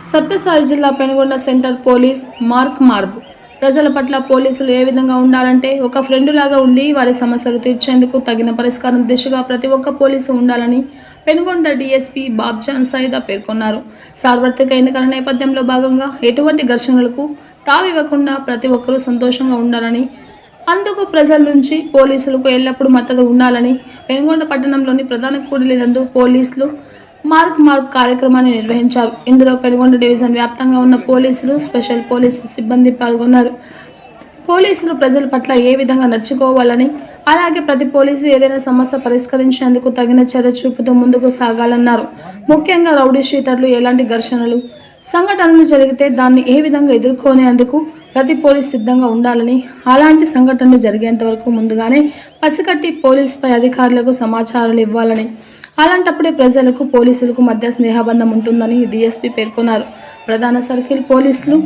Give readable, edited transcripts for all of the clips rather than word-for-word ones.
సత్యసాయి జిల్లా Penugonda centre police mark మార్బ్ ప్రజల పట్ల పోలీసులు ఏ విధంగా ఉండాలంటే ఒక ఫ్రెండ్ లాగా ఉండి వారి సమస్యలు తీర్చేందుకు తగిన పరిష్కారం దిశగా ప్రతి ఒక్క పోలీసు ఉండాలని పెనుగొండ డీఎస్పీ బాబ్జాన్ సైదా పేర్కొన్నారు. సార్వత్రిక ఎన్నికల నేపథ్యంలో భాగంగా ఎటువంటి ఘర్షణలకు తావివ్వకుండా ప్రతి ఒక్కరూ సంతోషంగా ఉండాలని, అందుకు ప్రజల నుంచి పోలీసులకు ఎల్లప్పుడూ మద్దతు ఉండాలని పెనుగొండ పట్టణంలోని ప్రధాన కూడలి నందు పోలీసులు మార్క్ కార్యక్రమాన్ని నిర్వహించారు. ఇందులో పెనుగొండ డివిజన్ వ్యాప్తంగా ఉన్న పోలీసులు, స్పెషల్ పోలీసు సిబ్బంది పాల్గొన్నారు. పోలీసులు ప్రజల పట్ల ఏ విధంగా నడుచుకోవాలని, అలాగే ప్రతి పోలీసు ఏదైనా సమస్య పరిష్కరించేందుకు తగిన చర్య చూపుతూ ముందుకు సాగాలన్నారు. ముఖ్యంగా రౌడీ షీటర్లు ఎలాంటి ఘర్షణలు, సంఘటనలు జరిగితే దాన్ని ఏ విధంగా ఎదుర్కొనేందుకు ప్రతి పోలీసు సిద్ధంగా ఉండాలని, అలాంటి సంఘటనలు జరిగేంత వరకు ముందుగానే పసిగట్టి పోలీసుపై అధికారులకు సమాచారాలు ఇవ్వాలని, అలాంటప్పుడే ప్రజలకు పోలీసులకు మధ్య స్నేహబంధం ఉంటుందని డీఎస్పీ పేర్కొన్నారు. ప్రధాన సర్కిల్ పోలీసులు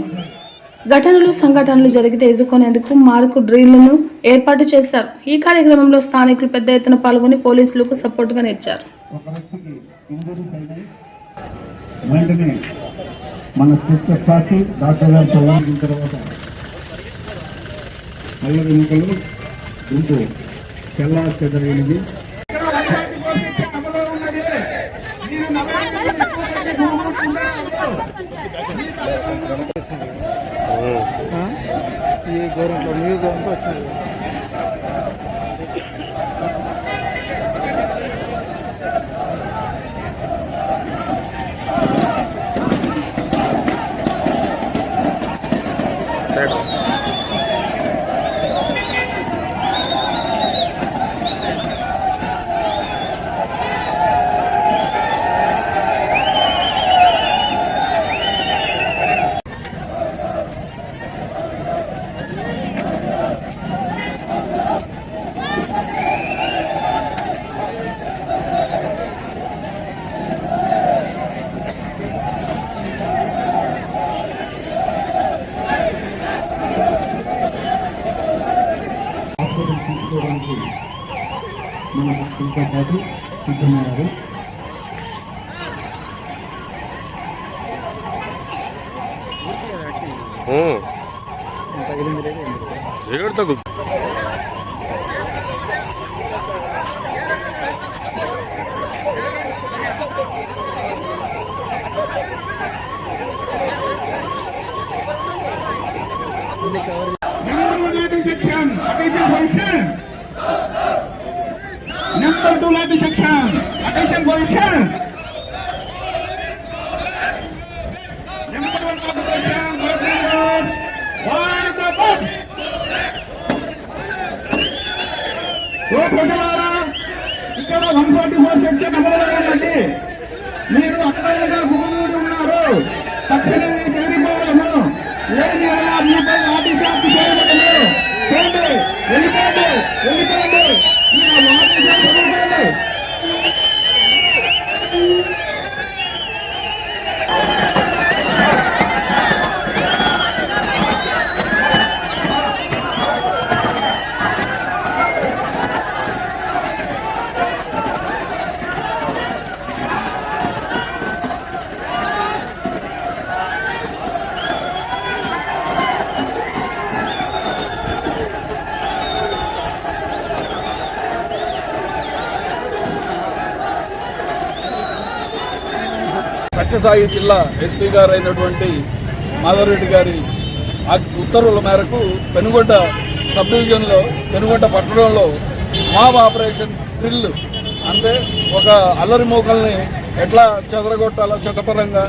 ఘటనలు, సంఘటనలు జరిగితే ఎదుర్కొనేందుకు మార్కు డ్రిల్ను ఏర్పాటు చేశారు. ఈ కార్యక్రమంలో స్థానికులు పెద్ద ఎత్తున పాల్గొని పోలీసులకు సపోర్టుగా నిలిచారు. గవర్నమెంట్ న్యూస్ అంతా వచ్చింది. తీసుకోవడానికి మన భక్తులతో పాటు సిద్ధమయ్యారు. Number 2 lady section, attention position. Number 1 section, wide the box. ఓ ప్రజలారా, ఇక్కడ 144 సెక్షన్ అమలులో ఉన్నది. మీరు అక్కడగా గుమిగూడి ఉన్నారు. తక్షణమే చేరిపోవాలను. లేని అలా మీపై లాఠీ చార్జ్ చేయబడను. వెళ్ళిపోండి. సత్యసాయి జిల్లా ఎస్పీ గారు అయినటువంటి మాధవరెడ్డి గారి ఉత్తర్వుల మేరకు పెనుగొండ సబ్ డివిజన్లో పెనుగొండ పట్టణంలో మాబ్ ఆపరేషన్ డ్రిల్ అంటే ఒక అల్లరి మూకల్ని ఎట్లా చెదరగొట్టాలో చట్టపరంగా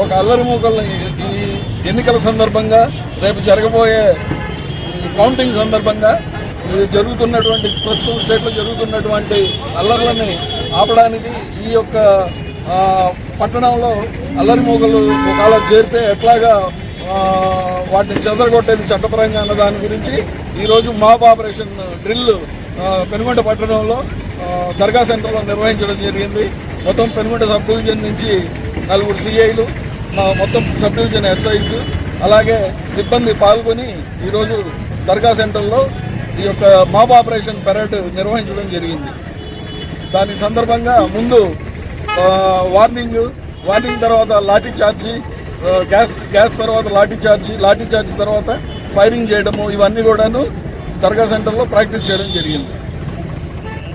ఒక అల్లరి మూకల్ని ఈ ఎన్నికల సందర్భంగా రేపు జరగబోయే కౌంటింగ్ సందర్భంగా జరుగుతున్నటువంటి ప్రస్తుతం స్టేట్లో జరుగుతున్నటువంటి అల్లర్లని ఆపడానికి ఈ యొక్క పట్టణంలో అల్లరి మూగలు ఒకవేళ చేరితే ఎట్లాగా వాటిని చెదరగొట్టేది చట్టపరంగా అన్న దాని గురించి ఈరోజు మాబ్ ఆపరేషన్ డ్రిల్ పెనుగొండ పట్టణంలో దర్గా సెంటర్లో నిర్వహించడం జరిగింది. మొత్తం పెనుగొండ సబ్ డివిజన్ నుంచి 4 సిఐలు, మొత్తం సబ్ డివిజన్ ఎస్ఐస్ అలాగే సిబ్బంది పాల్గొని ఈరోజు దర్గా సెంటర్లో ఈ యొక్క మాబ్ ఆపరేషన్ పెరేడ్ నిర్వహించడం జరిగింది. దాని సందర్భంగా ముందు వార్నింగ్ వార్నింగ్ తర్వాత లాఠీ చార్జీ, గ్యాస్ తర్వాత లాఠీ చార్జీ తర్వాత ఫైరింగ్ చేయడము, ఇవన్నీ కూడాను దర్గా సెంటర్లో ప్రాక్టీస్ చేయడం జరిగింది.